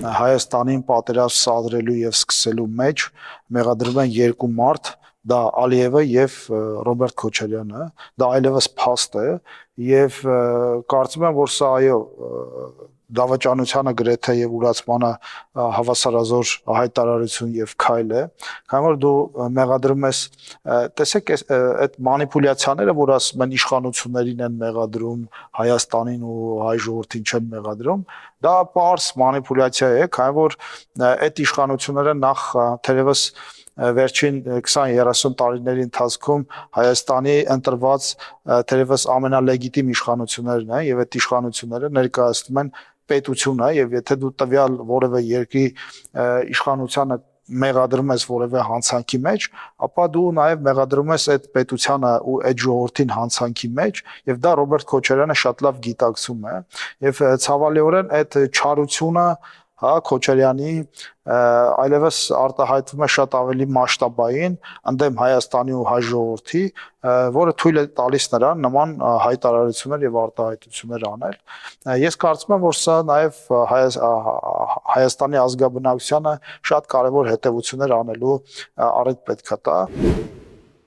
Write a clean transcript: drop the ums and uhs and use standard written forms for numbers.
Հայաստանին պատերազմ սադրելու եւ սկսելու մեջ մեղադրում են երկու մարդ, դա Ալիևը եւ Ռոբերտ Քոչարյանը, դա այլևս փաստ է եւ կարծում եմ, որ սա այո դավաճանությանը գրեթե եւ ուրացմանը հավասարազոր հայտարարություն եւ քայլ է, քանի որ դու մեղադրում ես, տեսեք այդ մանիպուլյացիաները, որ ասում են իշխանություններին են մեղադրում, Հայաստանին ու հայ ժողովրդին չեն մեղադրում, դա պարզ մանիպուլյացիա է, քանի որ այդ իշխանությունները նախ թերևս վերջին 20-30 տարիների ընթացքում Հայաստանի ընտրված թերևս ամենալեգիտիմ իշխանություններն են եւ այդ իշխանությունները ներկայացնում են պետությունը եւ եթե դու տվյալ որևէ երկրի իշխանությանը մեղադրում ես որևէ հանցանքի մեջ, ապա դու նաև մեղադրում ես այդ պետությանը ու այդ ժողովրդին հանցանքի մեջ եւ դա Ռոբերտ Քոչարյանը շատ լավ գիտակցում է եւ ցավալիորեն այդ չարությունը Քոչարյանի այլևս արտահայտվում է շատ ավելի մասշտաբային ընդդեմ Հայաստանի ու հայ ժողովրդի, որը թույլ է տալիս նրան նման հայտարարություններ եւ արտահայտություններ անել։ Ես կարծում եմ, որ սա նաեւ Հայաստանի ազգաբնակչությանը շատ կարեւոր հետեւություններ անելու առիթ պետք է տա։